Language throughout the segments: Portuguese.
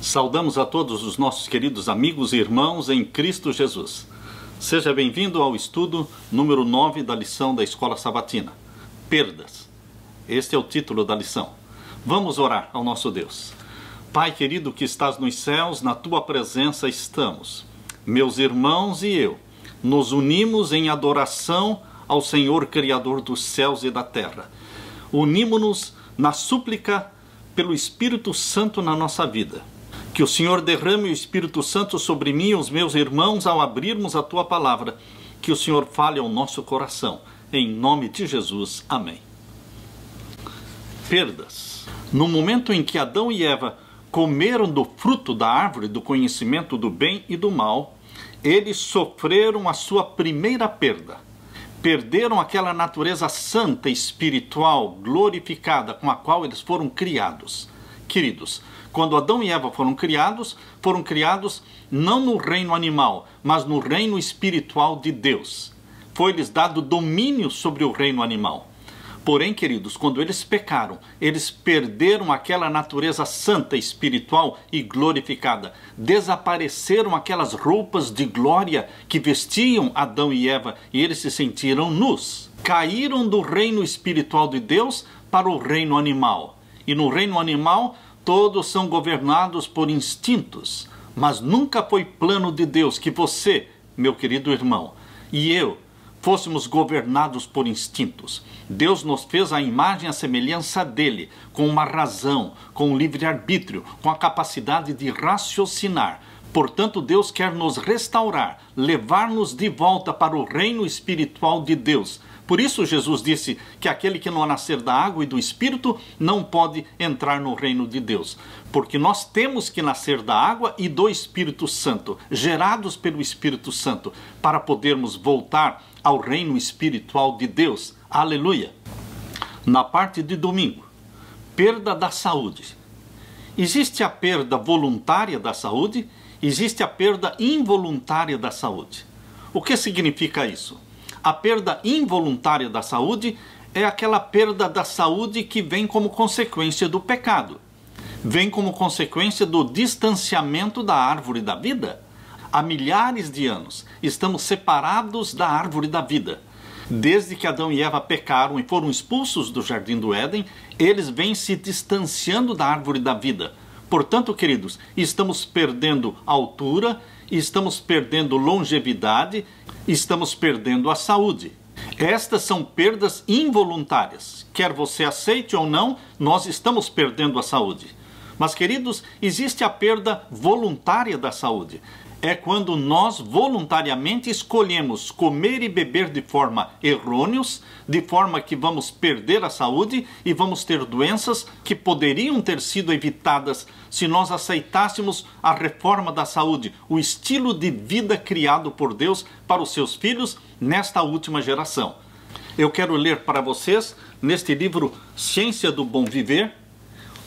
Saudamos a todos os nossos queridos amigos e irmãos em Cristo Jesus. Seja bem-vindo ao estudo número 9 da lição da Escola Sabatina. Perdas. Este é o título da lição. Vamos orar ao nosso Deus. Pai querido que estás nos céus, na tua presença estamos. Meus irmãos e eu nos unimos em adoração ao Senhor Criador dos céus e da terra. Unimos-nos na súplica pelo Espírito Santo na nossa vida. Que o Senhor derrame o Espírito Santo sobre mim e os meus irmãos ao abrirmos a tua palavra. Que o Senhor fale ao nosso coração. Em nome de Jesus. Amém. Perdas. No momento em que Adão e Eva comeram do fruto da árvore do conhecimento do bem e do mal, eles sofreram a sua primeira perda. Perderam aquela natureza santa, espiritual, glorificada com a qual eles foram criados. Queridos, quando Adão e Eva foram criados não no reino animal, mas no reino espiritual de Deus. Foi-lhes dado domínio sobre o reino animal. Porém, queridos, quando eles pecaram, eles perderam aquela natureza santa, espiritual e glorificada. Desapareceram aquelas roupas de glória que vestiam Adão e Eva e eles se sentiram nus. Caíram do reino espiritual de Deus para o reino animal. E no reino animal, todos são governados por instintos. Mas nunca foi plano de Deus que você, meu querido irmão, e eu, fôssemos governados por instintos. Deus nos fez a imagem e a semelhança dele, com uma razão, com um livre-arbítrio, com a capacidade de raciocinar. Portanto, Deus quer nos restaurar, levar-nos de volta para o reino espiritual de Deus. Por isso Jesus disse que aquele que não nascer da água e do Espírito não pode entrar no reino de Deus. Porque nós temos que nascer da água e do Espírito Santo, gerados pelo Espírito Santo, para podermos voltar ao reino espiritual de Deus. Aleluia! Na parte de domingo, perda da saúde. Existe a perda voluntária da saúde, existe a perda involuntária da saúde. O que significa isso? A perda involuntária da saúde é aquela perda da saúde que vem como consequência do pecado. Vem como consequência do distanciamento da árvore da vida. Há milhares de anos estamos separados da árvore da vida. Desde que Adão e Eva pecaram e foram expulsos do jardim do Éden, eles vêm se distanciando da árvore da vida. Portanto, queridos, estamos perdendo altura, estamos perdendo longevidade, estamos perdendo a saúde. Estas são perdas involuntárias. Quer você aceite ou não, nós estamos perdendo a saúde. Mas, queridos, existe a perda voluntária da saúde. É quando nós voluntariamente escolhemos comer e beber de forma errôneos, de forma que vamos perder a saúde e vamos ter doenças que poderiam ter sido evitadas se nós aceitássemos a reforma da saúde, o estilo de vida criado por Deus para os seus filhos nesta última geração. Eu quero ler para vocês neste livro Ciência do Bom Viver.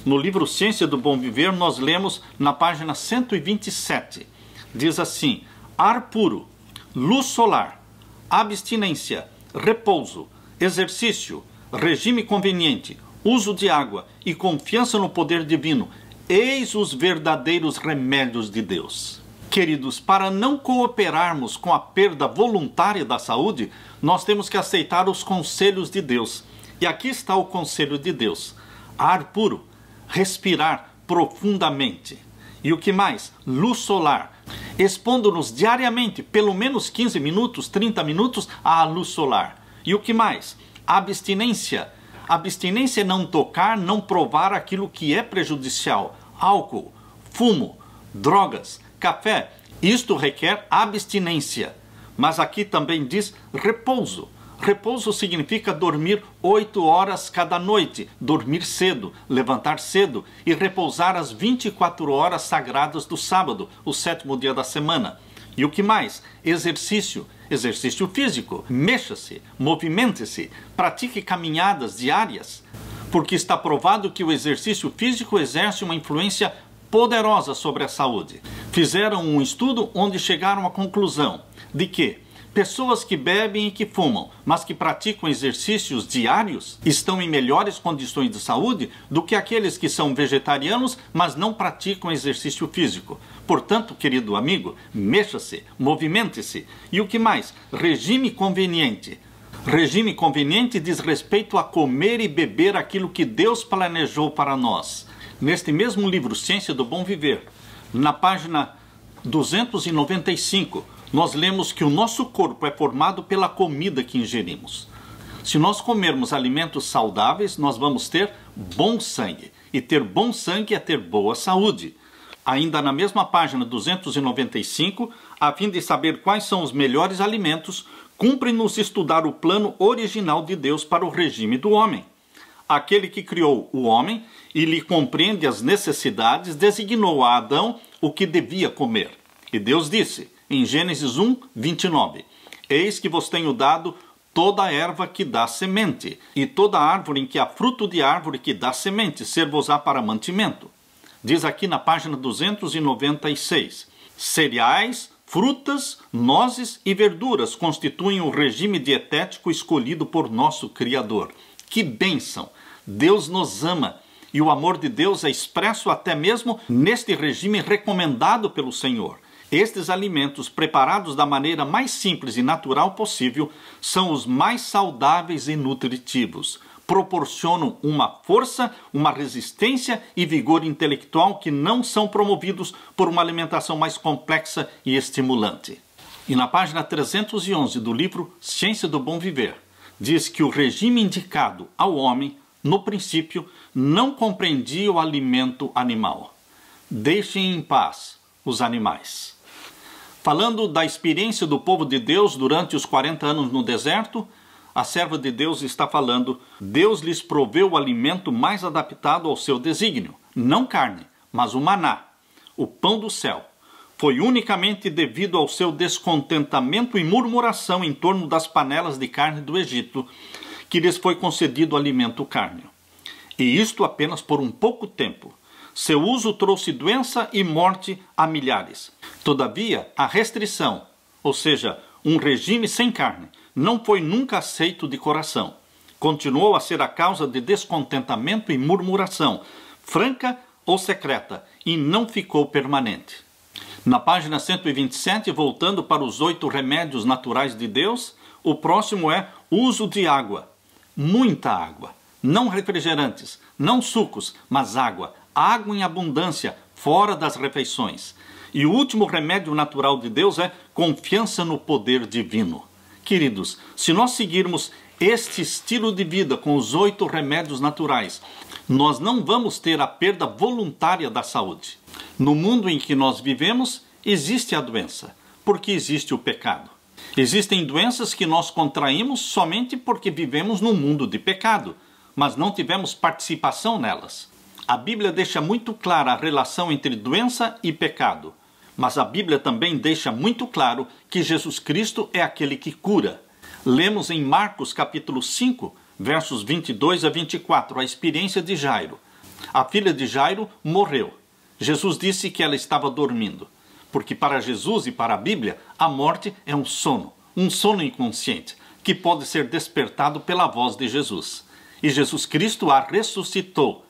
No livro Ciência do Bom Viver nós lemos na página 127. Diz assim: ar puro, luz solar, abstinência, repouso, exercício, regime conveniente, uso de água e confiança no poder divino, eis os verdadeiros remédios de Deus. Queridos, para não cooperarmos com a perda voluntária da saúde, nós temos que aceitar os conselhos de Deus. E aqui está o conselho de Deus: ar puro, respirar profundamente. E o que mais? Luz solar. Expondo-nos diariamente, pelo menos 15 minutos, 30 minutos, à luz solar. E o que mais? Abstinência. Abstinência é não tocar, não provar aquilo que é prejudicial. Álcool, fumo, drogas, café. Isto requer abstinência. Mas aqui também diz repouso. Repouso significa dormir 8 horas cada noite, dormir cedo, levantar cedo e repousar as 24 horas sagradas do sábado, o 7º dia da semana. E o que mais? Exercício. Exercício físico. Mexa-se, movimente-se, pratique caminhadas diárias, porque está provado que o exercício físico exerce uma influência poderosa sobre a saúde. Fizeram um estudo onde chegaram à conclusão de que Pessoas que bebem e que fumam, mas que praticam exercícios diários, estão em melhores condições de saúde do que aqueles que são vegetarianos, mas não praticam exercício físico. Portanto, querido amigo, mexa-se, movimente-se. E o que mais? Regime conveniente. Regime conveniente diz respeito a comer e beber aquilo que Deus planejou para nós. Neste mesmo livro, Ciência do Bom Viver, na página 295, nós lemos que o nosso corpo é formado pela comida que ingerimos. Se nós comermos alimentos saudáveis, nós vamos ter bom sangue. E ter bom sangue é ter boa saúde. Ainda na mesma página 295, a fim de saber quais são os melhores alimentos, cumpre-nos estudar o plano original de Deus para o regime do homem. Aquele que criou o homem e lhe compreende as necessidades, designou a Adão o que devia comer. E Deus disse, em Gênesis 1, 29, eis que vos tenho dado toda a erva que dá semente, e toda árvore em que há fruto de árvore que dá semente, ser-vos-á para mantimento. Diz aqui na página 296, cereais, frutas, nozes e verduras constituem o regime dietético escolhido por nosso Criador. Que bênção! Deus nos ama, e o amor de Deus é expresso até mesmo neste regime recomendado pelo Senhor. Estes alimentos, preparados da maneira mais simples e natural possível, são os mais saudáveis e nutritivos. Proporcionam uma força, uma resistência e vigor intelectual que não são promovidos por uma alimentação mais complexa e estimulante. E na página 311 do livro Ciência do Bom Viver, diz que o regime indicado ao homem, no princípio, não compreendia o alimento animal. Deixem em paz os animais. Falando da experiência do povo de Deus durante os 40 anos no deserto, a serva de Deus está falando, Deus lhes proveu o alimento mais adaptado ao seu desígnio, não carne, mas o maná, o pão do céu. Foi unicamente devido ao seu descontentamento e murmuração em torno das panelas de carne do Egito que lhes foi concedido o alimento cárneo. E isto apenas por um pouco tempo. Seu uso trouxe doença e morte a milhares. Todavia, a restrição, ou seja, um regime sem carne, não foi nunca aceito de coração. Continuou a ser a causa de descontentamento e murmuração, franca ou secreta, e não ficou permanente. Na página 127, voltando para os 8 remédios naturais de Deus, o próximo é uso de água. Muita água. Não refrigerantes, não sucos, mas água. Água em abundância, fora das refeições. E o último remédio natural de Deus é confiança no poder divino. Queridos, se nós seguirmos este estilo de vida com os 8 remédios naturais, nós não vamos ter a perda voluntária da saúde. No mundo em que nós vivemos, existe a doença, porque existe o pecado. Existem doenças que nós contraímos somente porque vivemos num mundo de pecado, mas não tivemos participação nelas. A Bíblia deixa muito clara a relação entre doença e pecado, mas a Bíblia também deixa muito claro que Jesus Cristo é aquele que cura. Lemos em Marcos capítulo 5, versos 22 a 24, a experiência de Jairo. A filha de Jairo morreu. Jesus disse que ela estava dormindo, porque para Jesus e para a Bíblia, a morte é um sono inconsciente, que pode ser despertado pela voz de Jesus. E Jesus Cristo a ressuscitou.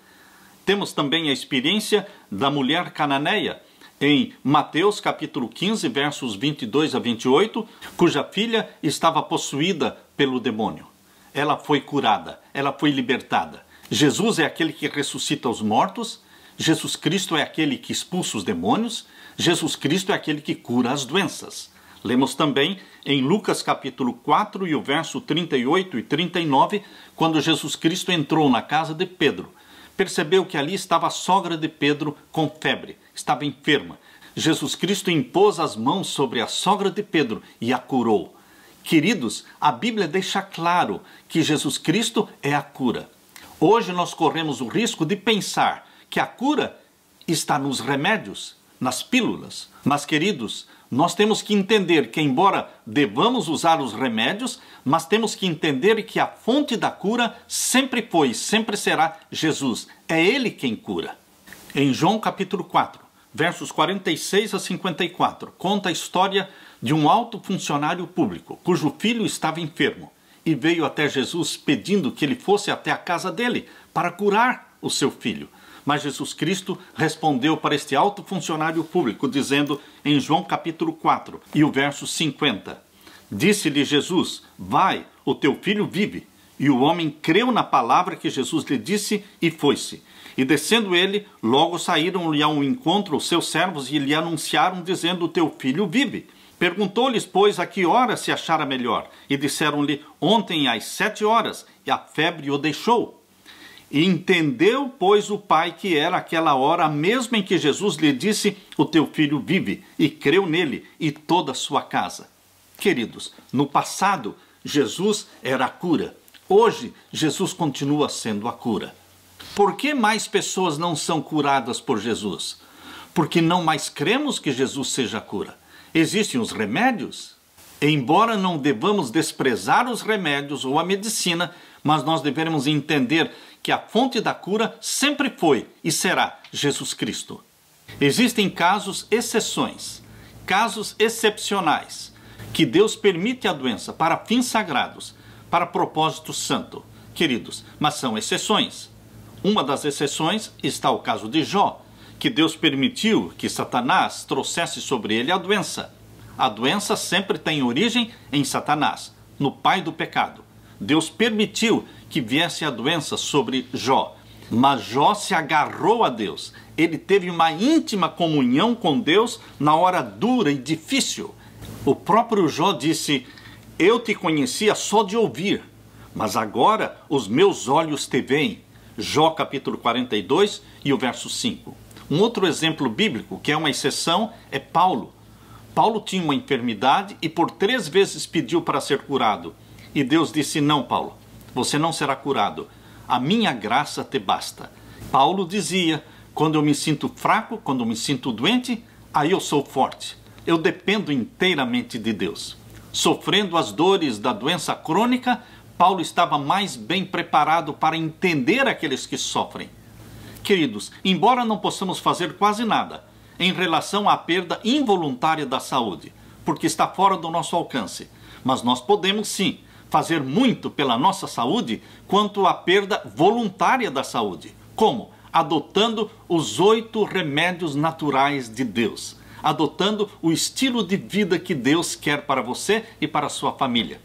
Temos também a experiência da mulher cananeia, em Mateus capítulo 15, versos 22 a 28, cuja filha estava possuída pelo demônio. Ela foi curada, ela foi libertada. Jesus é aquele que ressuscita os mortos, Jesus Cristo é aquele que expulsa os demônios, Jesus Cristo é aquele que cura as doenças. Lemos também em Lucas capítulo 4 e o verso 38 e 39, quando Jesus Cristo entrou na casa de Pedro. Percebeu que ali estava a sogra de Pedro com febre, estava enferma. Jesus Cristo impôs as mãos sobre a sogra de Pedro e a curou. Queridos, a Bíblia deixa claro que Jesus Cristo é a cura. Hoje nós corremos o risco de pensar que a cura está nos remédios, nas pílulas. Mas, queridos, nós temos que entender que, embora devamos usar os remédios, mas temos que entender que a fonte da cura sempre foi e sempre será Jesus. É Ele quem cura. Em João capítulo 4, versos 46 a 54, conta a história de um alto funcionário público, cujo filho estava enfermo, e veio até Jesus pedindo que ele fosse até a casa dele para curar o seu filho. Mas Jesus Cristo respondeu para este alto funcionário público, dizendo em João capítulo 4 e o verso 50, disse-lhe Jesus, vai, o teu filho vive. E o homem creu na palavra que Jesus lhe disse e foi-se. E descendo ele, logo saíram-lhe ao encontro os seus servos e lhe anunciaram, dizendo, o teu filho vive. Perguntou-lhes, pois, a que hora se achara melhor. E disseram-lhe, ontem às 7 horas, e a febre o deixou. E entendeu, pois, o pai que era aquela hora, mesmo em que Jesus lhe disse, o teu filho vive, e creu nele e toda a sua casa. Queridos, no passado, Jesus era a cura. Hoje, Jesus continua sendo a cura. Por que mais pessoas não são curadas por Jesus? Porque não mais cremos que Jesus seja a cura. Existem os remédios. Embora não devamos desprezar os remédios ou a medicina, mas nós devemos entender que a fonte da cura sempre foi e será Jesus Cristo. Existem exceções, casos excepcionais, que Deus permite a doença para fins sagrados, para propósito santo, queridos, mas são exceções. Uma das exceções está o caso de Jó, que Deus permitiu que Satanás trouxesse sobre ele a doença. A doença sempre tem origem em Satanás, no pai do pecado. Deus permitiu que viesse a doença sobre Jó, mas Jó se agarrou a Deus. Ele teve uma íntima comunhão com Deus na hora dura e difícil. O próprio Jó disse, eu te conhecia só de ouvir, mas agora os meus olhos te veem. Jó capítulo 42 e o verso 5. Um outro exemplo bíblico, que é uma exceção, é Paulo. Paulo tinha uma enfermidade e por 3 vezes pediu para ser curado. E Deus disse, não, Paulo, você não será curado. A minha graça te basta. Paulo dizia, quando eu me sinto fraco, quando eu me sinto doente, aí eu sou forte. Eu dependo inteiramente de Deus. Sofrendo as dores da doença crônica, Paulo estava mais bem preparado para entender aqueles que sofrem. Queridos, embora não possamos fazer quase nada em relação à perda involuntária da saúde, porque está fora do nosso alcance, mas nós podemos sim fazer muito pela nossa saúde quanto à perda voluntária da saúde. Como? Adotando os 8 remédios naturais de Deus. Adotando o estilo de vida que Deus quer para você e para a sua família.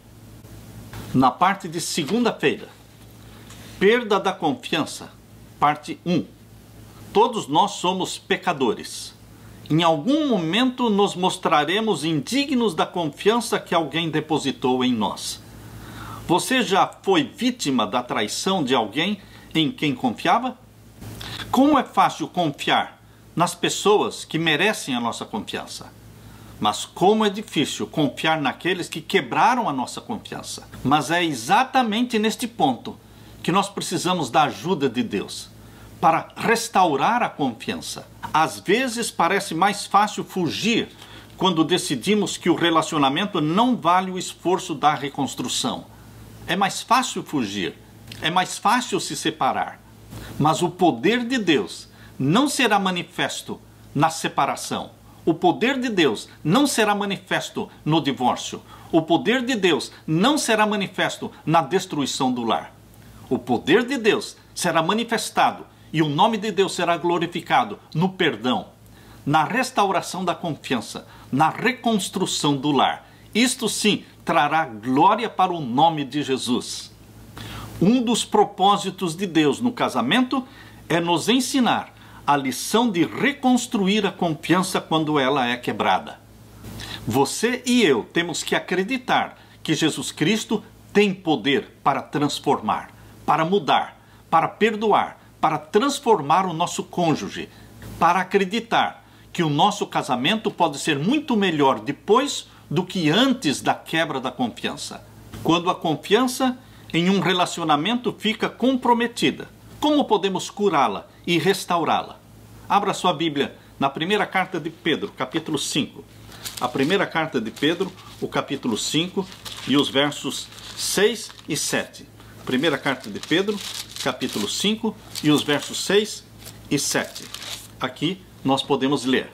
Na parte de segunda-feira, perda da confiança, parte 1. Todos nós somos pecadores. Em algum momento nos mostraremos indignos da confiança que alguém depositou em nós. Você já foi vítima da traição de alguém em quem confiava? Como é fácil confiar nas pessoas que merecem a nossa confiança. Mas como é difícil confiar naqueles que quebraram a nossa confiança. Mas é exatamente neste ponto que nós precisamos da ajuda de Deus para restaurar a confiança. Às vezes parece mais fácil fugir quando decidimos que o relacionamento não vale o esforço da reconstrução. É mais fácil fugir, é mais fácil se separar. Mas o poder de Deus não será manifesto na separação. O poder de Deus não será manifesto no divórcio. O poder de Deus não será manifesto na destruição do lar. O poder de Deus será manifestado e o nome de Deus será glorificado no perdão, na restauração da confiança, na reconstrução do lar. Isto sim trará glória para o nome de Jesus. Um dos propósitos de Deus no casamento é nos ensinar a lição de reconstruir a confiança quando ela é quebrada. Você e eu temos que acreditar que Jesus Cristo tem poder para transformar, para mudar, para perdoar, para transformar o nosso cônjuge, para acreditar que o nosso casamento pode ser muito melhor depois do que antes da quebra da confiança. Quando a confiança em um relacionamento fica comprometida, como podemos curá-la e restaurá-la? Abra sua Bíblia na primeira carta de Pedro, capítulo 5. A primeira carta de Pedro, o capítulo 5 e os versos 6 e 7. Primeira carta de Pedro, capítulo 5 e os versos 6 e 7. Aqui nós podemos ler.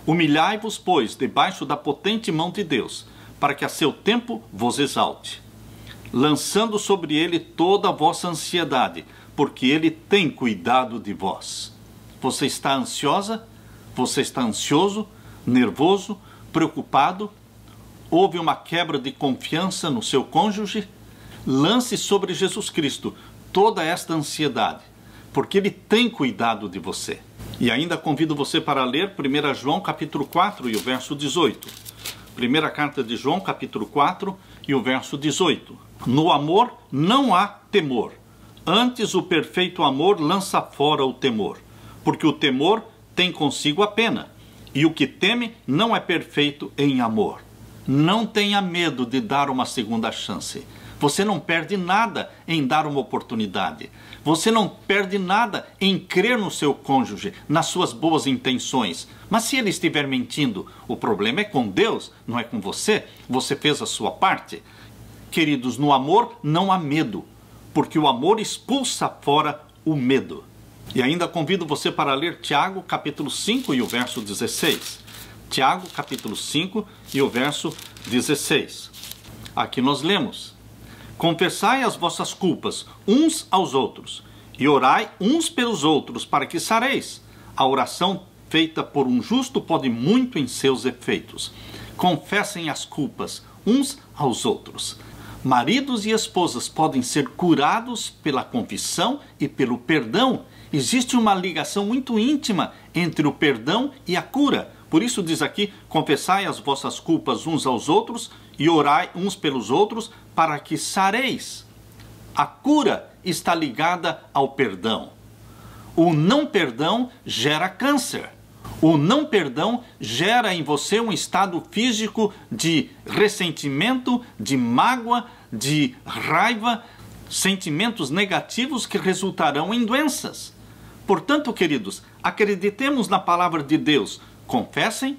Humilhai-vos, pois, debaixo da potente mão de Deus, para que a seu tempo vos exalte, lançando sobre ele toda a vossa ansiedade, porque ele tem cuidado de vós. Você está ansiosa? Você está ansioso, nervoso, preocupado? Houve uma quebra de confiança no seu cônjuge? Lance sobre Jesus Cristo toda esta ansiedade, porque ele tem cuidado de você. E ainda convido você para ler 1 João capítulo 4 e o verso 18. Primeira carta de João capítulo 4 e o verso 18. No amor não há temor, antes o perfeito amor lança fora o temor, porque o temor tem consigo a pena, e o que teme não é perfeito em amor. Não tenha medo de dar uma segunda chance. Você não perde nada em dar uma oportunidade. Você não perde nada em crer no seu cônjuge, nas suas boas intenções. Mas se ele estiver mentindo, o problema é com Deus, não é com você. Você fez a sua parte. Queridos, no amor não há medo, porque o amor expulsa fora o medo. E ainda convido você para ler Tiago capítulo 5 e o verso 16. Tiago capítulo 5 e o verso 16. Aqui nós lemos: confessai as vossas culpas uns aos outros, e orai uns pelos outros, para que sareis. A oração feita por um justo pode muito em seus efeitos. Confessem as culpas uns aos outros. Maridos e esposas podem ser curados pela confissão e pelo perdão. Existe uma ligação muito íntima entre o perdão e a cura. Por isso diz aqui: confessai as vossas culpas uns aos outros e orai uns pelos outros, para que sareis. A cura está ligada ao perdão. O não perdão gera câncer. O não perdão gera em você um estado físico de ressentimento, de mágoa, de raiva, sentimentos negativos que resultarão em doenças. Portanto, queridos, acreditemos na palavra de Deus. Confessem,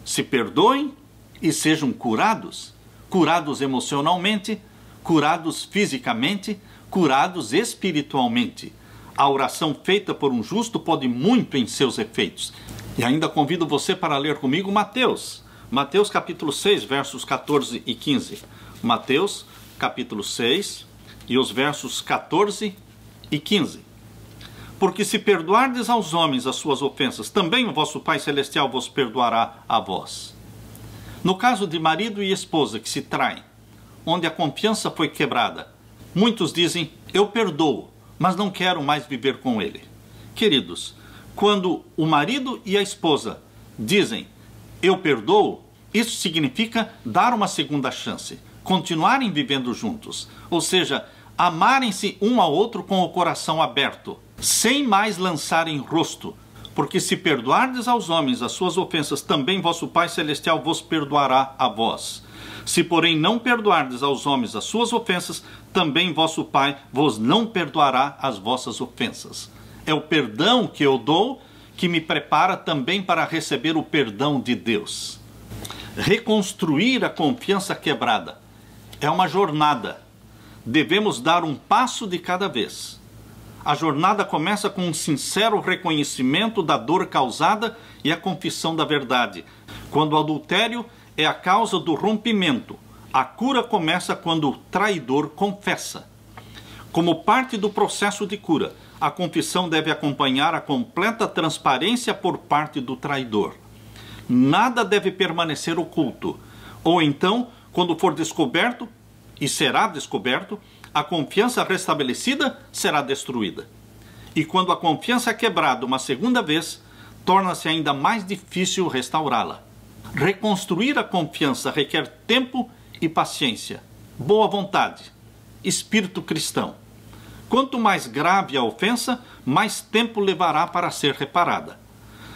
se perdoem e sejam curados. Curados emocionalmente, curados fisicamente, curados espiritualmente. A oração feita por um justo pode muito em seus efeitos. E ainda convido você para ler comigo Mateus. Mateus capítulo 6, versos 14 e 15. Mateus capítulo 6 e os versos 14 e 15. Porque se perdoardes aos homens as suas ofensas, também o vosso Pai Celestial vos perdoará a vós. No caso de marido e esposa que se traem, onde a confiança foi quebrada, muitos dizem: eu perdoo, mas não quero mais viver com ele. Queridos, quando o marido e a esposa dizem: eu perdoo, isso significa dar uma segunda chance, continuarem vivendo juntos, ou seja, amarem-se um ao outro com o coração aberto, sem mais lançarem rosto. Porque se perdoardes aos homens as suas ofensas, também vosso Pai Celestial vos perdoará a vós. Se, porém, não perdoardes aos homens as suas ofensas, também vosso Pai vos não perdoará as vossas ofensas. É o perdão que eu dou que me prepara também para receber o perdão de Deus. Reconstruir a confiança quebrada é uma jornada. Devemos dar um passo de cada vez. A jornada começa com um sincero reconhecimento da dor causada e a confissão da verdade. Quando o adultério é a causa do rompimento, a cura começa quando o traidor confessa. Como parte do processo de cura, a confissão deve acompanhar a completa transparência por parte do traidor. Nada deve permanecer oculto. Ou então, quando for descoberto, e será descoberto, a confiança restabelecida será destruída. E quando a confiança é quebrada uma segunda vez, torna-se ainda mais difícil restaurá-la. Reconstruir a confiança requer tempo e paciência, boa vontade, espírito cristão. Quanto mais grave a ofensa, mais tempo levará para ser reparada.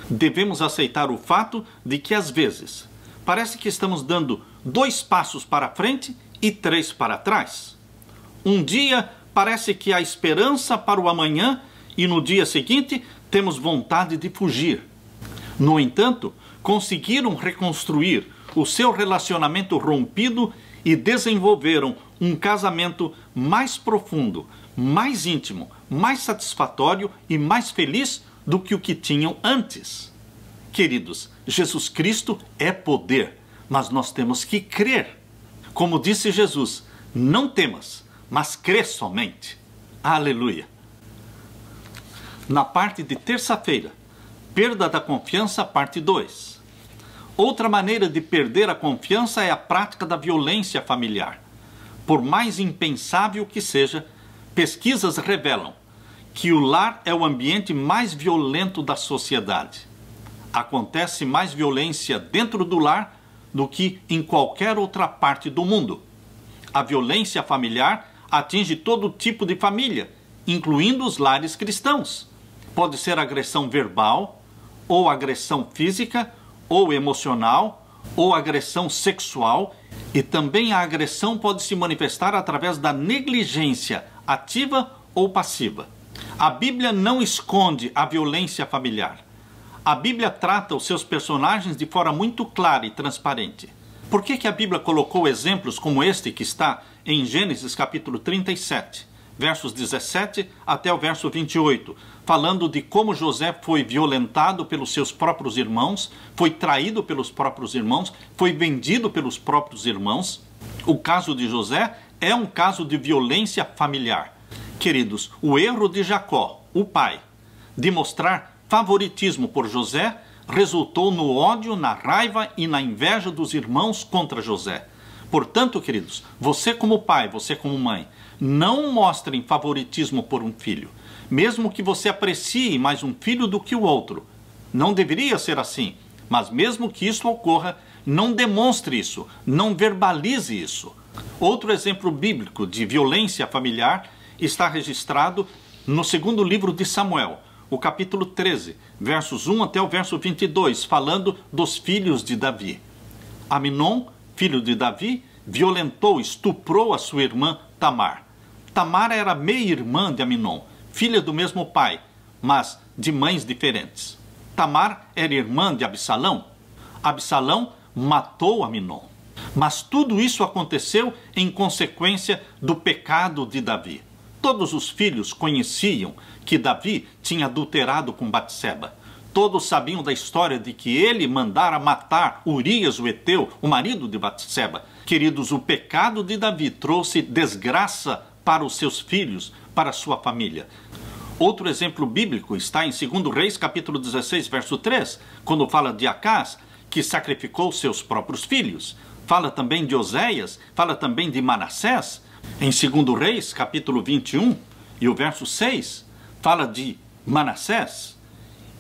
Devemos aceitar o fato de que, às vezes, parece que estamos dando 2 passos para frente e 3 para trás. Um dia parece que há esperança para o amanhã e no dia seguinte temos vontade de fugir. No entanto, conseguiram reconstruir o seu relacionamento rompido e desenvolveram um casamento mais profundo, mais íntimo, mais satisfatório e mais feliz do que o que tinham antes. Queridos, Jesus Cristo é poder, mas nós temos que crer. Como disse Jesus, não temas, mas crê somente. Aleluia. Na parte de terça-feira, perda da confiança, parte 2. Outra maneira de perder a confiança é a prática da violência familiar. Por mais impensável que seja, pesquisas revelam que o lar é o ambiente mais violento da sociedade. Acontece mais violência dentro do lar do que em qualquer outra parte do mundo. A violência familiar atinge todo tipo de família, incluindo os lares cristãos. Pode ser agressão verbal, ou agressão física, ou emocional, ou agressão sexual, e também a agressão pode se manifestar através da negligência ativa ou passiva. A Bíblia não esconde a violência familiar. A Bíblia trata os seus personagens de forma muito clara e transparente. Por que a Bíblia colocou exemplos como este que está em Gênesis capítulo 37, versos 17 até o verso 28, falando de como José foi violentado pelos seus próprios irmãos, foi traído pelos próprios irmãos, foi vendido pelos próprios irmãos? O caso de José é um caso de violência familiar. Queridos, o erro de Jacó, o pai, de mostrar favoritismo por José, resultou no ódio, na raiva e na inveja dos irmãos contra José. Portanto, queridos, você como pai, você como mãe, não mostrem favoritismo por um filho. Mesmo que você aprecie mais um filho do que o outro. Não deveria ser assim, mas mesmo que isso ocorra, não demonstre isso, não verbalize isso. Outro exemplo bíblico de violência familiar está registrado no segundo livro de Samuel, o capítulo 13, versos 1 até o verso 22, falando dos filhos de Davi. Aminon, filho de Davi, violentou, estuprou a sua irmã Tamar. Tamar era meia-irmã de Aminon, filha do mesmo pai, mas de mães diferentes. Tamar era irmã de Absalão. Absalão matou Aminon. Mas tudo isso aconteceu em consequência do pecado de Davi. Todos os filhos conheciam que Davi tinha adulterado com Batseba. Todos sabiam da história de que ele mandara matar Urias, o heteu, o marido de Batseba. Queridos, o pecado de Davi trouxe desgraça para os seus filhos, para a sua família. Outro exemplo bíblico está em 2 Reis, capítulo 16, verso 3, quando fala de Acás, que sacrificou seus próprios filhos. Fala também de Oséias, fala também de Manassés. Em 2 Reis, capítulo 21, e o verso 6, fala de Manassés.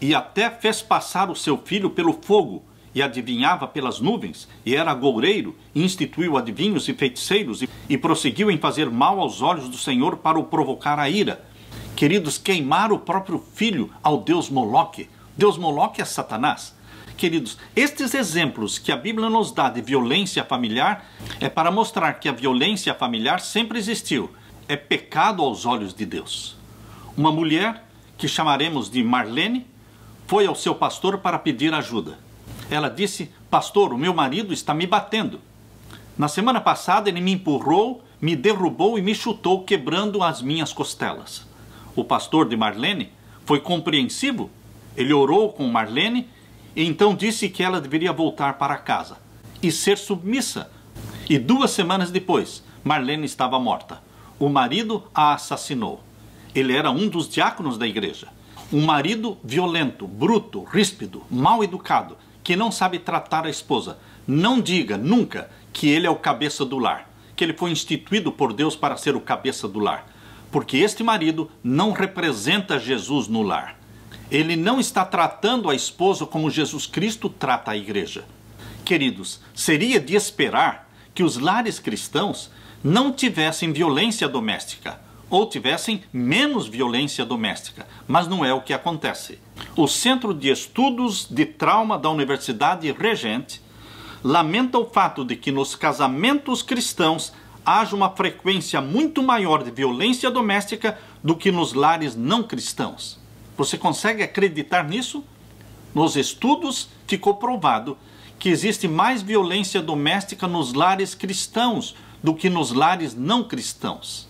E até fez passar o seu filho pelo fogo, e adivinhava pelas nuvens, e era agoureiro, e instituiu adivinhos e feiticeiros, e prosseguiu em fazer mal aos olhos do Senhor para o provocar a ira. Queridos, queimar o próprio filho ao Deus Moloque. Deus Moloque é Satanás. Queridos, estes exemplos que a Bíblia nos dá de violência familiar é para mostrar que a violência familiar sempre existiu. É pecado aos olhos de Deus. Uma mulher, que chamaremos de Marlene, foi ao seu pastor para pedir ajuda. Ela disse: pastor, o meu marido está me batendo. Na semana passada ele me empurrou, me derrubou e me chutou, quebrando as minhas costelas. O pastor de Marlene foi compreensivo. Ele orou com Marlene e então disse que ela deveria voltar para casa e ser submissa. E 2 semanas depois, Marlene estava morta. O marido a assassinou. Ele era um dos diáconos da igreja. Um marido violento, bruto, ríspido, mal educado, que não sabe tratar a esposa. Não diga nunca que ele é o cabeça do lar, que ele foi instituído por Deus para ser o cabeça do lar. Porque este marido não representa Jesus no lar. Ele não está tratando a esposa como Jesus Cristo trata a igreja. Queridos, seria de esperar que os lares cristãos não tivessem violência doméstica, ou tivessem menos violência doméstica, mas não é o que acontece. O Centro de Estudos de Trauma da Universidade Regente lamenta o fato de que nos casamentos cristãos haja uma frequência muito maior de violência doméstica do que nos lares não cristãos. Você consegue acreditar nisso? Nos estudos ficou provado que existe mais violência doméstica nos lares cristãos do que nos lares não cristãos.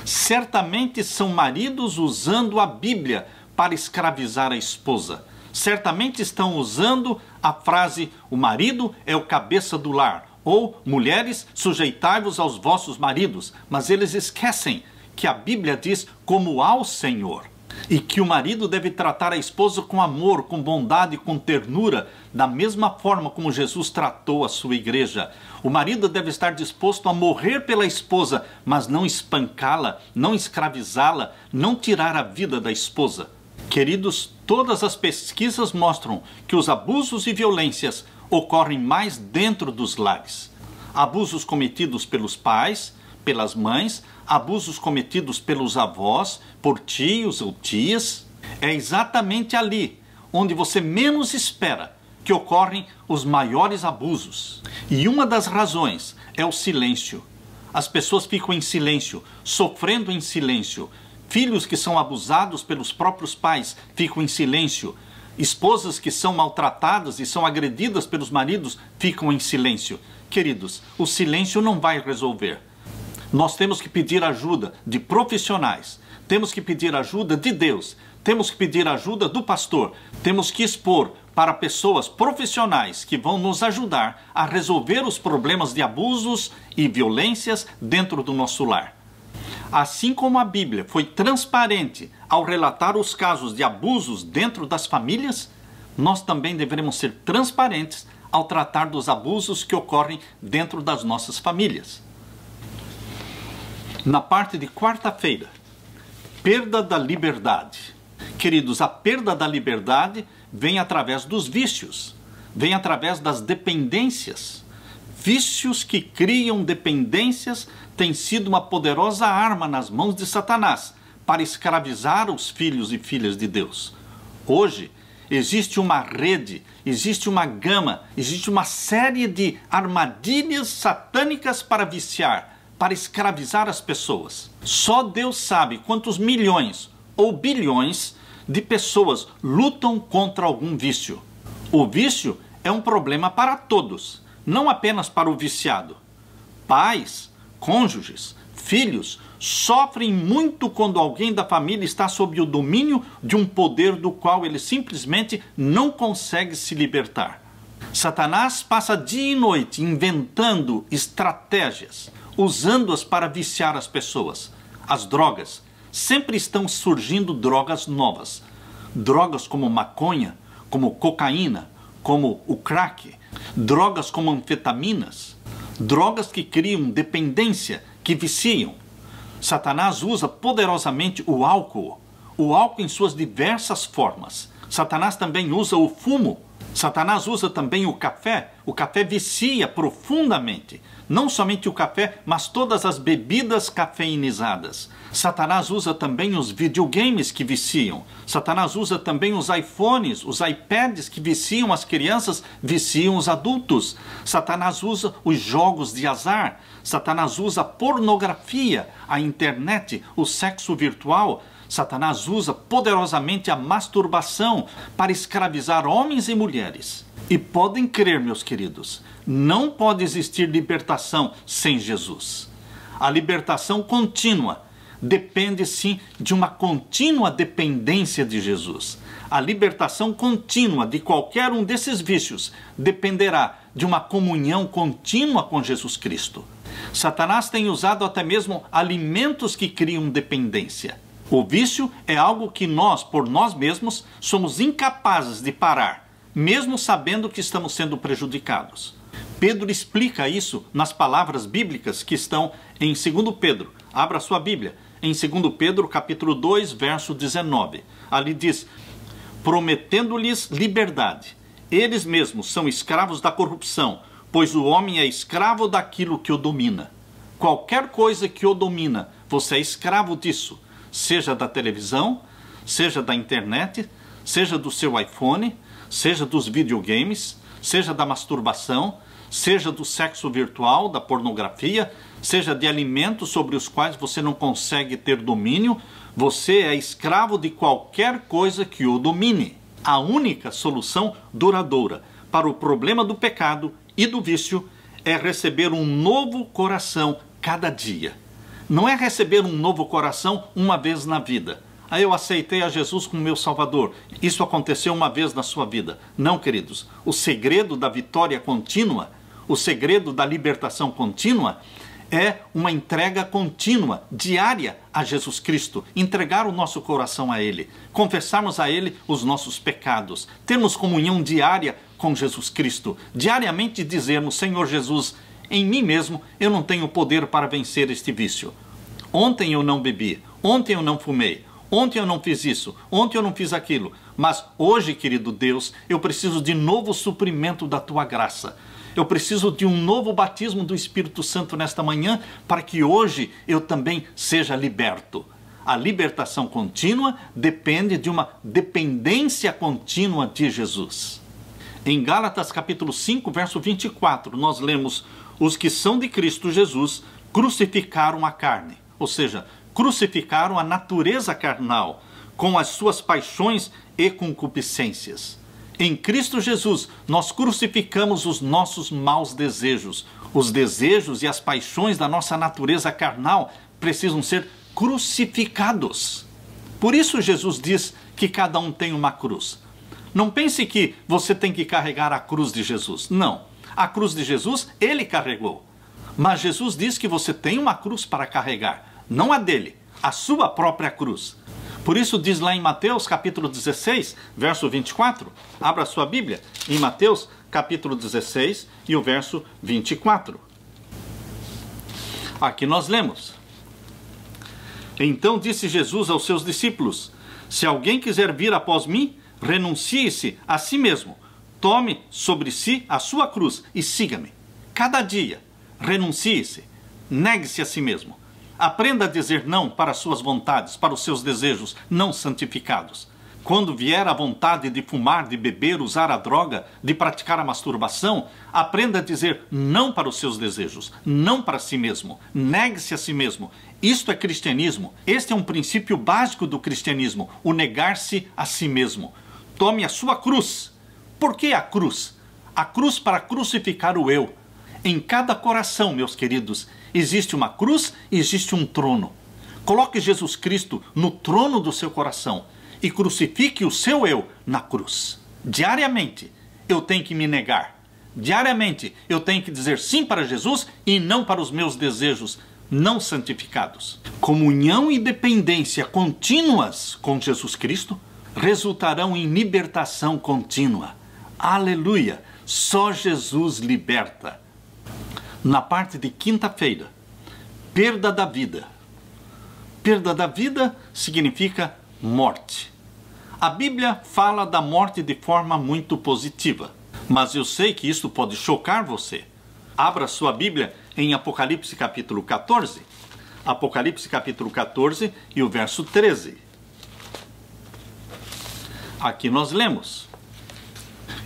Certamente são maridos usando a Bíblia para escravizar a esposa. certamente estão usando a frase: o marido é o cabeça do lar, ou mulheres, sujeitai-vos aos vossos maridos, mas eles esquecem que a Bíblia diz como ao Senhor, e que o marido deve tratar a esposa com amor, com bondade, com ternura, da mesma forma como Jesus tratou a sua igreja. O marido deve estar disposto a morrer pela esposa, mas não espancá-la, não escravizá-la, não tirar a vida da esposa. Queridos, todas as pesquisas mostram que os abusos e violências ocorrem mais dentro dos lares. Abusos cometidos pelos pais, pelas mães, abusos cometidos pelos avós, por tios ou tias. É exatamente ali onde você menos espera que ocorrem os maiores abusos. E uma das razões é o silêncio. As pessoas ficam em silêncio, sofrendo em silêncio. Filhos que são abusados pelos próprios pais ficam em silêncio. Esposas que são maltratadas e são agredidas pelos maridos ficam em silêncio. Queridos, o silêncio não vai resolver. Nós temos que pedir ajuda de profissionais, temos que pedir ajuda de Deus, temos que pedir ajuda do pastor, temos que expor para pessoas profissionais que vão nos ajudar a resolver os problemas de abusos e violências dentro do nosso lar. Assim como a Bíblia foi transparente ao relatar os casos de abusos dentro das famílias, nós também devemos ser transparentes ao tratar dos abusos que ocorrem dentro das nossas famílias. Na parte de quarta-feira, perda da liberdade. Queridos, a perda da liberdade vem através dos vícios, vem através das dependências. Vícios que criam dependências têm sido uma poderosa arma nas mãos de Satanás para escravizar os filhos e filhas de Deus. Hoje, existe uma rede, existe uma gama, existe uma série de armadilhas satânicas para viciar, para escravizar as pessoas. Só Deus sabe quantos milhões ou bilhões de pessoas lutam contra algum vício. O vício é um problema para todos, não apenas para o viciado. Pais, cônjuges, filhos sofrem muito quando alguém da família está sob o domínio de um poder do qual ele simplesmente não consegue se libertar. Satanás passa dia e noite inventando estratégias, usando-as para viciar as pessoas. As drogas. Sempre estão surgindo drogas novas. Drogas como maconha, como cocaína, como o crack. Drogas como anfetaminas. Drogas que criam dependência, que viciam. Satanás usa poderosamente o álcool em suas diversas formas. Satanás também usa o fumo. Satanás usa também o café. O café vicia profundamente. Não somente o café, mas todas as bebidas cafeinizadas. Satanás usa também os videogames que viciam. Satanás usa também os iPhones, os iPads que viciam as crianças, viciam os adultos. Satanás usa os jogos de azar. Satanás usa a pornografia, a internet, o sexo virtual. Satanás usa poderosamente a masturbação para escravizar homens e mulheres. E podem crer, meus queridos, não pode existir libertação sem Jesus. A libertação contínua depende sim de uma contínua dependência de Jesus. A libertação contínua de qualquer um desses vícios dependerá de uma comunhão contínua com Jesus Cristo. Satanás tem usado até mesmo alimentos que criam dependência. O vício é algo que nós, por nós mesmos, somos incapazes de parar, mesmo sabendo que estamos sendo prejudicados. Pedro explica isso nas palavras bíblicas que estão em 2 Pedro. Abra sua Bíblia. Em 2 Pedro, capítulo 2, verso 19. Ali diz: prometendo-lhes liberdade. Eles mesmos são escravos da corrupção, pois o homem é escravo daquilo que o domina. Qualquer coisa que o domina, você é escravo disso. Seja da televisão, seja da internet, seja do seu iPhone, seja dos videogames, seja da masturbação, seja do sexo virtual, da pornografia, seja de alimentos sobre os quais você não consegue ter domínio, você é escravo de qualquer coisa que o domine. A única solução duradoura para o problema do pecado e do vício é receber um novo coração cada dia. Não é receber um novo coração uma vez na vida. eu aceitei a Jesus como meu Salvador. Isso aconteceu uma vez na sua vida. Não, queridos. O segredo da vitória contínua, o segredo da libertação contínua, é uma entrega contínua, diária a Jesus Cristo. Entregar o nosso coração a Ele. Confessarmos a Ele os nossos pecados. Termos comunhão diária com Jesus Cristo. Diariamente dizermos: Senhor Jesus, em mim mesmo eu não tenho poder para vencer este vício. Ontem eu não bebi. Ontem eu não fumei. Ontem eu não fiz isso. Ontem eu não fiz aquilo. Mas hoje, querido Deus, eu preciso de novo suprimento da Tua graça. Eu preciso de um novo batismo do Espírito Santo nesta manhã, para que hoje eu também seja liberto. A libertação contínua depende de uma dependência contínua de Jesus. Em Gálatas capítulo 5, verso 24, nós lemos: os que são de Cristo Jesus crucificaram a carne. Ou seja, crucificaram a natureza carnal com as suas paixões e concupiscências. Em Cristo Jesus, nós crucificamos os nossos maus desejos. Os desejos e as paixões da nossa natureza carnal precisam ser crucificados. Por isso Jesus diz que cada um tem uma cruz. Não pense que você tem que carregar a cruz de Jesus. Não. A cruz de Jesus, Ele carregou. Mas Jesus diz que você tem uma cruz para carregar. Não a dele, a sua própria cruz. Por isso diz lá em Mateus capítulo 16, verso 24, abra sua Bíblia, em Mateus capítulo 16 e o verso 24. Aqui nós lemos: então disse Jesus aos seus discípulos: se alguém quiser vir após mim, renuncie-se a si mesmo, tome sobre si a sua cruz e siga-me. Cada dia, renuncie-se, negue-se a si mesmo. Aprenda a dizer não para as suas vontades, para os seus desejos não santificados. Quando vier a vontade de fumar, de beber, usar a droga, de praticar a masturbação, aprenda a dizer não para os seus desejos, não para si mesmo. Negue-se a si mesmo. Isto é cristianismo. Este é um princípio básico do cristianismo, o negar-se a si mesmo. Tome a sua cruz. Por que a cruz? A cruz para crucificar o eu. Em cada coração, meus queridos, existe uma cruz e existe um trono. Coloque Jesus Cristo no trono do seu coração e crucifique o seu eu na cruz. Diariamente eu tenho que me negar. Diariamente eu tenho que dizer sim para Jesus e não para os meus desejos não santificados. Comunhão e dependência contínuas com Jesus Cristo resultarão em libertação contínua. Aleluia! Só Jesus liberta. Na parte de quinta-feira, perda da vida. Perda da vida significa morte. A Bíblia fala da morte de forma muito positiva, mas eu sei que isso pode chocar você. Abra sua Bíblia em Apocalipse capítulo 14. Apocalipse capítulo 14 e o verso 13. Aqui nós lemos: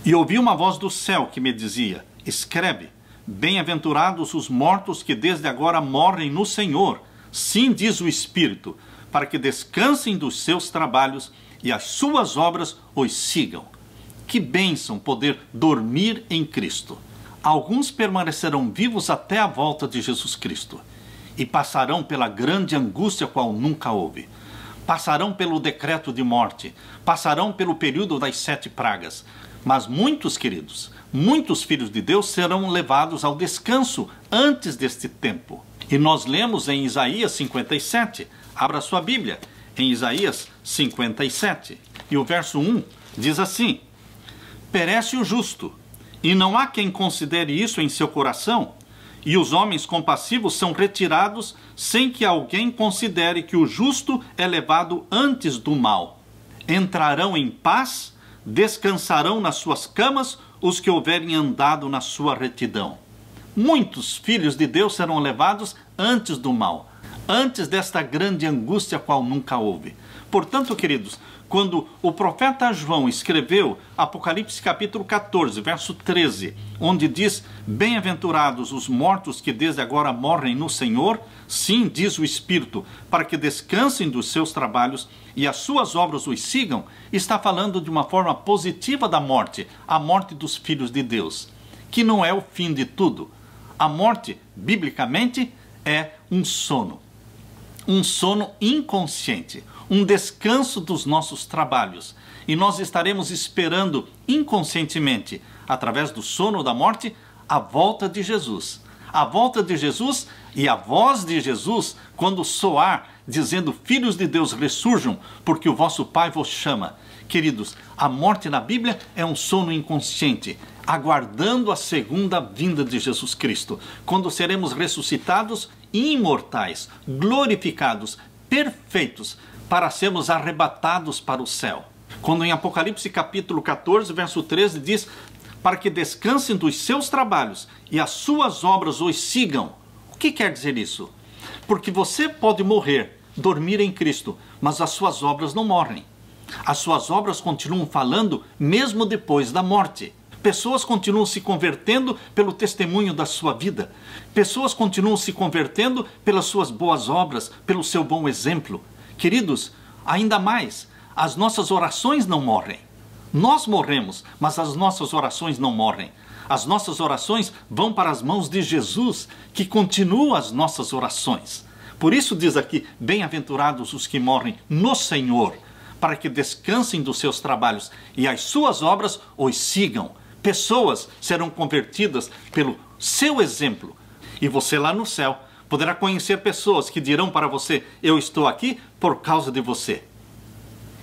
e ouvi uma voz do céu que me dizia: escreve, bem-aventurados os mortos que desde agora morrem no Senhor. Sim, diz o Espírito, para que descansem dos seus trabalhos e as suas obras os sigam. Que bênção poder dormir em Cristo. Alguns permanecerão vivos até a volta de Jesus Cristo e passarão pela grande angústia qual nunca houve. Passarão pelo decreto de morte, passarão pelo período das 7 pragas. Mas muitos, queridos, muitos filhos de Deus serão levados ao descanso antes deste tempo. E nós lemos em Isaías 57, abra sua Bíblia, em Isaías 57, e o verso 1 diz assim: perece o justo, e não há quem considere isso em seu coração, e os homens compassivos são retirados sem que alguém considere que o justo é levado antes do mal. Entrarão em paz, descansarão nas suas camas os que houverem andado na sua retidão. Muitos filhos de Deus serão levados antes do mal, antes desta grande angústia qual nunca houve. Portanto, queridos, quando o profeta João escreveu Apocalipse capítulo 14, verso 13, onde diz: bem-aventurados os mortos que desde agora morrem no Senhor, sim, diz o Espírito, para que descansem dos seus trabalhos e as suas obras os sigam, está falando de uma forma positiva da morte, a morte dos filhos de Deus, que não é o fim de tudo. A morte, biblicamente, é um sono inconsciente, um descanso dos nossos trabalhos. E nós estaremos esperando inconscientemente, através do sono ou da morte, a volta de Jesus. A volta de Jesus e a voz de Jesus, quando soar, dizendo: filhos de Deus, ressurjam, porque o vosso Pai vos chama. Queridos, a morte na Bíblia é um sono inconsciente, aguardando a segunda vinda de Jesus Cristo, quando seremos ressuscitados e imortais, glorificados, perfeitos, para sermos arrebatados para o céu. Quando em Apocalipse capítulo 14, verso 13 diz: para que descansem dos seus trabalhos e as suas obras os sigam. O que quer dizer isso? Porque você pode morrer, dormir em Cristo, mas as suas obras não morrem. As suas obras continuam falando mesmo depois da morte. Pessoas continuam se convertendo pelo testemunho da sua vida. Pessoas continuam se convertendo pelas suas boas obras, pelo seu bom exemplo. Queridos, ainda mais, as nossas orações não morrem. Nós morremos, mas as nossas orações não morrem. As nossas orações vão para as mãos de Jesus, que continua as nossas orações. Por isso diz aqui: bem-aventurados os que morrem no Senhor, para que descansem dos seus trabalhos e as suas obras os sigam. Pessoas serão convertidas pelo seu exemplo. E você lá no céu poderá conhecer pessoas que dirão para você: eu estou aqui por causa de você.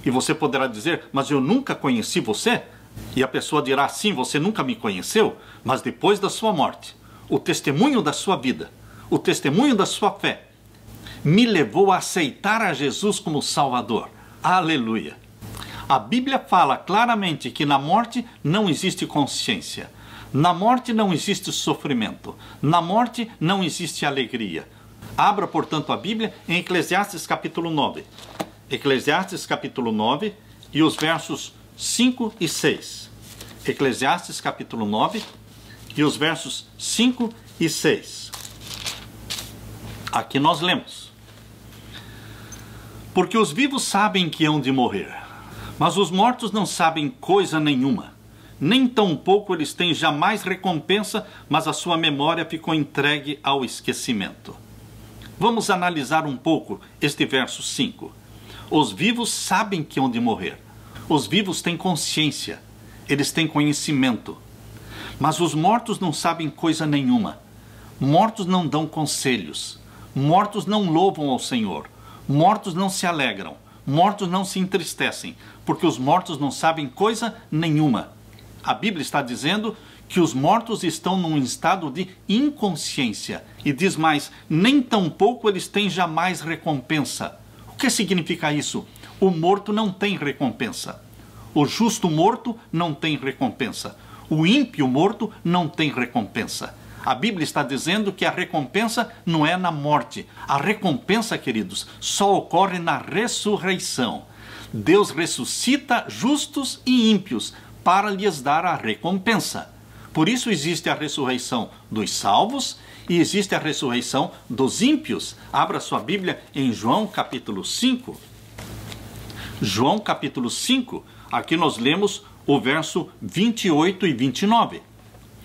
E você poderá dizer: mas eu nunca conheci você. E a pessoa dirá: sim, você nunca me conheceu, mas depois da sua morte, o testemunho da sua vida, o testemunho da sua fé, me levou a aceitar a Jesus como Salvador. Aleluia! A Bíblia fala claramente que na morte não existe consciência. Na morte não existe sofrimento. Na morte não existe alegria. Abra, portanto, a Bíblia em Eclesiastes capítulo 9. Eclesiastes capítulo 9 e os versos 5 e 6. Eclesiastes capítulo 9 e os versos 5 e 6. Aqui nós lemos: porque os vivos sabem que hão de morrer, mas os mortos não sabem coisa nenhuma, nem tampouco eles têm jamais recompensa, mas a sua memória ficou entregue ao esquecimento. Vamos analisar um pouco este verso 5. Os vivos sabem que hão de morrer. Os vivos têm consciência, eles têm conhecimento. Mas os mortos não sabem coisa nenhuma. Mortos não dão conselhos. Mortos não louvam ao Senhor. Mortos não se alegram. Mortos não se entristecem, porque os mortos não sabem coisa nenhuma. A Bíblia está dizendo que os mortos estão num estado de inconsciência. E diz mais: nem tampouco eles têm jamais recompensa. O que significa isso? O morto não tem recompensa. O justo morto não tem recompensa. O ímpio morto não tem recompensa. A Bíblia está dizendo que a recompensa não é na morte. A recompensa, queridos, só ocorre na ressurreição. Deus ressuscita justos e ímpios para lhes dar a recompensa. Por isso existe a ressurreição dos salvos e existe a ressurreição dos ímpios. Abra sua Bíblia em João capítulo 5. João capítulo 5, aqui nós lemos o verso 28 e 29.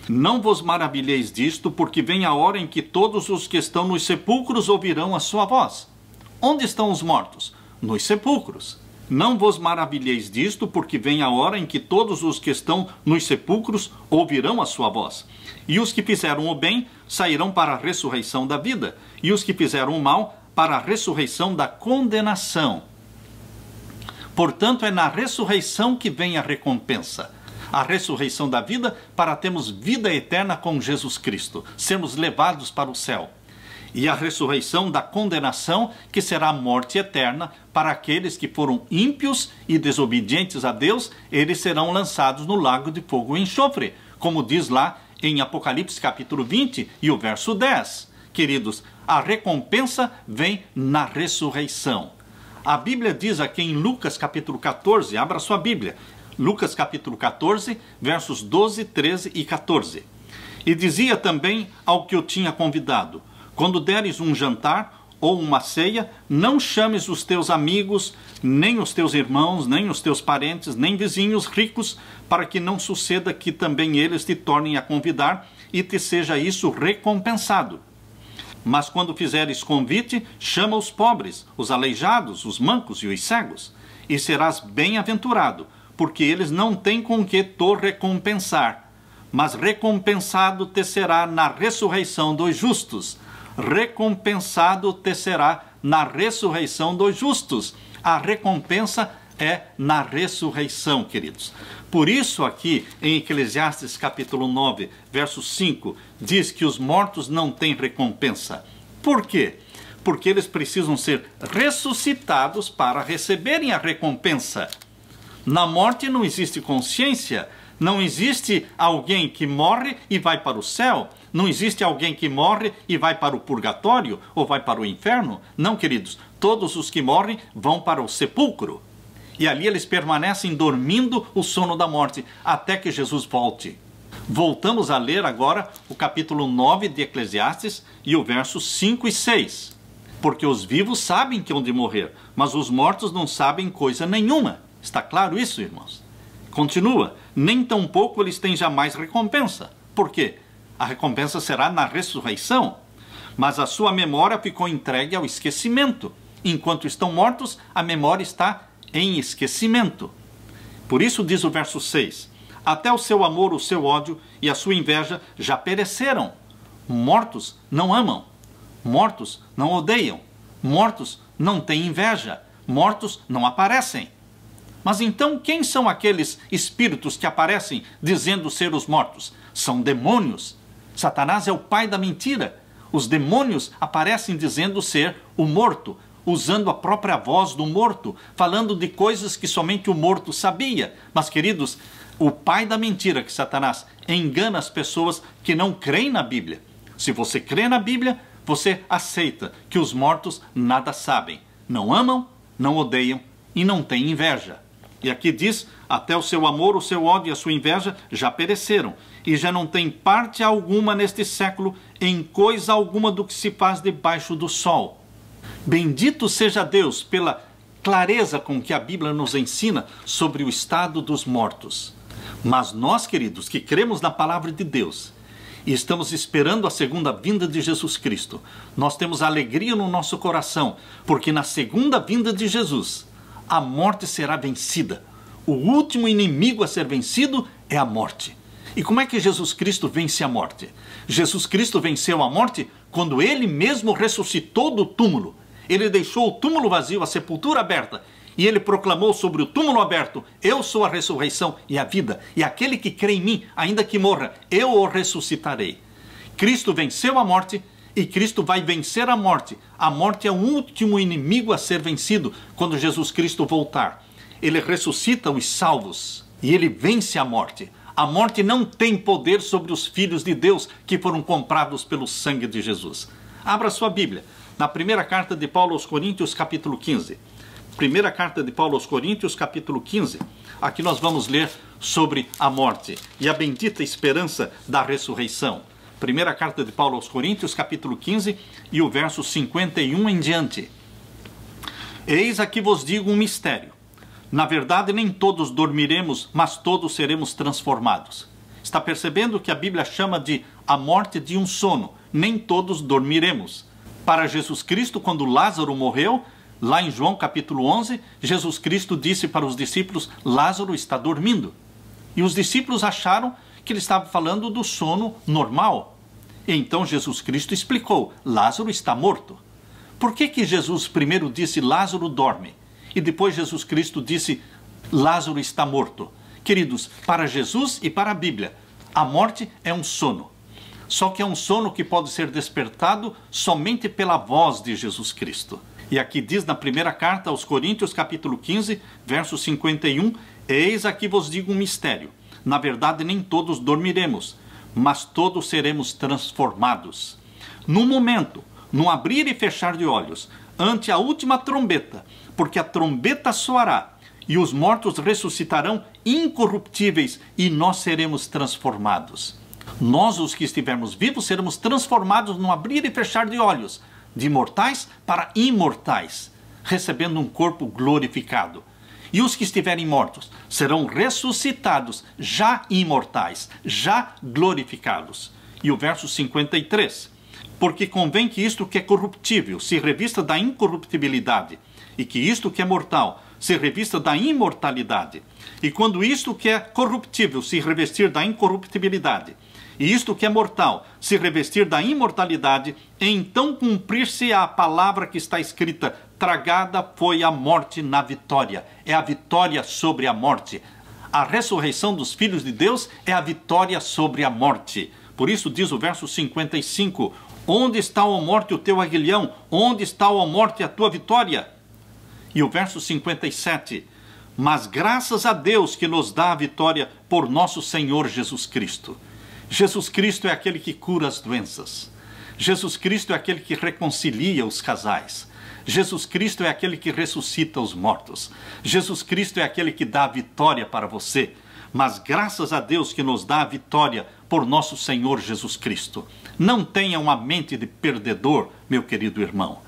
Não vos maravilheis disto, porque vem a hora em que todos os que estão nos sepulcros ouvirão a sua voz. Onde estão os mortos? Nos sepulcros. Não vos maravilheis disto, porque vem a hora em que todos os que estão nos sepulcros ouvirão a sua voz. E os que fizeram o bem sairão para a ressurreição da vida, e os que fizeram o mal para a ressurreição da condenação. Portanto, é na ressurreição que vem a recompensa. A ressurreição da vida para termos vida eterna com Jesus Cristo, sermos levados para o céu. E a ressurreição da condenação, que será a morte eterna para aqueles que foram ímpios e desobedientes a Deus. Eles serão lançados no lago de fogo e enxofre, como diz lá em Apocalipse capítulo 20 e o verso 10. Queridos, a recompensa vem na ressurreição. A Bíblia diz aqui em Lucas capítulo 14, abra sua Bíblia, Lucas capítulo 14, versos 12, 13 e 14. E dizia também ao que o tinha convidado: quando deres um jantar ou uma ceia, não chames os teus amigos, nem os teus irmãos, nem os teus parentes, nem vizinhos ricos, para que não suceda que também eles te tornem a convidar e te seja isso recompensado. Mas quando fizeres convite, chama os pobres, os aleijados, os mancos e os cegos, e serás bem-aventurado, porque eles não têm com que te recompensar, mas recompensado te será na ressurreição dos justos. Recompensado te será na ressurreição dos justos. A recompensa é na ressurreição, queridos. Por isso aqui em Eclesiastes capítulo 9, verso 5, diz que os mortos não têm recompensa. Por quê? Porque eles precisam ser ressuscitados para receberem a recompensa. Na morte não existe consciência, não existe alguém que morre e vai para o céu, não existe alguém que morre e vai para o purgatório ou vai para o inferno. Não, queridos, todos os que morrem vão para o sepulcro. E ali eles permanecem dormindo o sono da morte, até que Jesus volte. Voltamos a ler agora o capítulo 9 de Eclesiastes e o verso 5 e 6. Porque os vivos sabem que hão de morrer, mas os mortos não sabem coisa nenhuma. Está claro isso, irmãos? Continua, nem tampouco eles têm jamais recompensa. Por quê? A recompensa será na ressurreição. Mas a sua memória ficou entregue ao esquecimento. Enquanto estão mortos, a memória está em esquecimento. Por isso diz o verso 6, até o seu amor, o seu ódio e a sua inveja já pereceram. Mortos não amam, mortos não odeiam, mortos não têm inveja, mortos não aparecem. Mas então quem são aqueles espíritos que aparecem dizendo ser os mortos? São demônios. Satanás é o pai da mentira. Os demônios aparecem dizendo ser o morto, usando a própria voz do morto, falando de coisas que somente o morto sabia. Mas, queridos, o pai da mentira, que Satanás, engana as pessoas que não creem na Bíblia. Se você crê na Bíblia, você aceita que os mortos nada sabem. Não amam, não odeiam e não têm inveja. E aqui diz, até o seu amor, o seu ódio e a sua inveja já pereceram, e já não tem parte alguma neste século em coisa alguma do que se faz debaixo do sol. Bendito seja Deus pela clareza com que a Bíblia nos ensina sobre o estado dos mortos. Mas nós, queridos, que cremos na palavra de Deus e estamos esperando a segunda vinda de Jesus Cristo, nós temos alegria no nosso coração, porque na segunda vinda de Jesus, a morte será vencida. O último inimigo a ser vencido é a morte. E como é que Jesus Cristo vence a morte? Jesus Cristo venceu a morte quando ele mesmo ressuscitou do túmulo. Ele deixou o túmulo vazio, a sepultura aberta, e ele proclamou sobre o túmulo aberto, eu sou a ressurreição e a vida, e aquele que crê em mim, ainda que morra, eu o ressuscitarei. Cristo venceu a morte, e Cristo vai vencer a morte. A morte é o último inimigo a ser vencido quando Jesus Cristo voltar. Ele ressuscita os salvos, e ele vence a morte. A morte não tem poder sobre os filhos de Deus que foram comprados pelo sangue de Jesus. Abra sua Bíblia. Na primeira carta de Paulo aos Coríntios, capítulo 15. Primeira carta de Paulo aos Coríntios, capítulo 15. Aqui nós vamos ler sobre a morte e a bendita esperança da ressurreição. Primeira carta de Paulo aos Coríntios, capítulo 15 e o verso 51 em diante. Eis aqui vos digo um mistério. Na verdade, nem todos dormiremos, mas todos seremos transformados. Está percebendo que a Bíblia chama de a morte de um sono? Nem todos dormiremos. Para Jesus Cristo, quando Lázaro morreu, lá em João capítulo 11, Jesus Cristo disse para os discípulos, Lázaro está dormindo. E os discípulos acharam que ele estava falando do sono normal. E então Jesus Cristo explicou, Lázaro está morto. Por que Jesus primeiro disse Lázaro dorme? E depois Jesus Cristo disse Lázaro está morto? Queridos, para Jesus e para a Bíblia, a morte é um sono. Só que é um sono que pode ser despertado somente pela voz de Jesus Cristo. E aqui diz na primeira carta aos Coríntios, capítulo 15, verso 51, eis aqui vos digo um mistério. Na verdade, nem todos dormiremos, mas todos seremos transformados. No momento, no abrir e fechar de olhos, ante a última trombeta, porque a trombeta soará, e os mortos ressuscitarão incorruptíveis, e nós seremos transformados. Nós, os que estivermos vivos, seremos transformados no abrir e fechar de olhos, de mortais para imortais, recebendo um corpo glorificado. E os que estiverem mortos serão ressuscitados, já imortais, já glorificados. E o verso 53. Porque convém que isto que é corruptível se revista da incorruptibilidade, e que isto que é mortal se revista da imortalidade. E quando isto que é corruptível se revestir da incorruptibilidade, e isto que é mortal se revestir da imortalidade, então cumprir-se a palavra que está escrita: tragada foi a morte na vitória. É a vitória sobre a morte. A ressurreição dos filhos de Deus é a vitória sobre a morte. Por isso diz o verso 55, onde está, ó morte, o teu aguilhão? Onde está, ó morte, a tua vitória? E o verso 57, mas graças a Deus que nos dá a vitória por nosso Senhor Jesus Cristo. Jesus Cristo é aquele que cura as doenças. Jesus Cristo é aquele que reconcilia os casais. Jesus Cristo é aquele que ressuscita os mortos. Jesus Cristo é aquele que dá a vitória para você. Mas graças a Deus que nos dá a vitória por nosso Senhor Jesus Cristo. Não tenha uma mente de perdedor, meu querido irmão.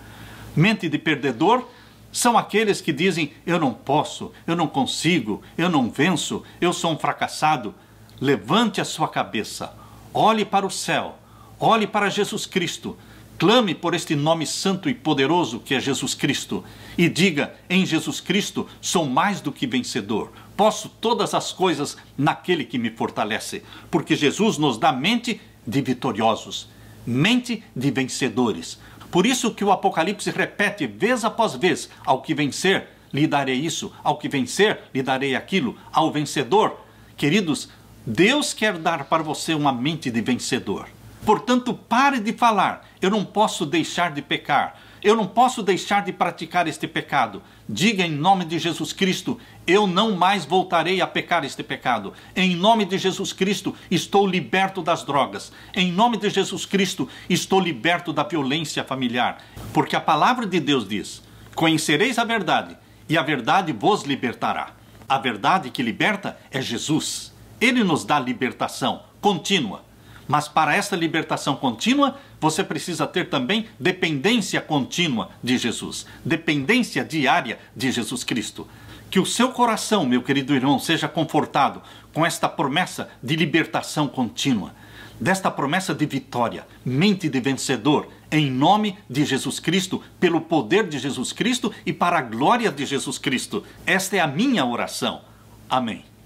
Mente de perdedor são aqueles que dizem: eu não posso, eu não consigo, eu não venço, eu sou um fracassado. Levante a sua cabeça, olhe para o céu, olhe para Jesus Cristo, clame por este nome santo e poderoso que é Jesus Cristo e diga: em Jesus Cristo sou mais do que vencedor, posso todas as coisas naquele que me fortalece, porque Jesus nos dá mente de vitoriosos, mente de vencedores. Por isso que o Apocalipse repete vez após vez: ao que vencer, lhe darei isso, ao que vencer, lhe darei aquilo, ao vencedor. Queridos, Deus quer dar para você uma mente de vencedor. Portanto, pare de falar: eu não posso deixar de pecar, eu não posso deixar de praticar este pecado. Diga em nome de Jesus Cristo: eu não mais voltarei a pecar este pecado. Em nome de Jesus Cristo, estou liberto das drogas. Em nome de Jesus Cristo, estou liberto da violência familiar. Porque a palavra de Deus diz: conhecereis a verdade, e a verdade vos libertará. A verdade que liberta é Jesus. Ele nos dá libertação contínua. Mas para esta libertação contínua, você precisa ter também dependência contínua de Jesus. Dependência diária de Jesus Cristo. Que o seu coração, meu querido irmão, seja confortado com esta promessa de libertação contínua. Desta promessa de vitória, mente de vencedor, em nome de Jesus Cristo, pelo poder de Jesus Cristo e para a glória de Jesus Cristo. Esta é a minha oração. Amém.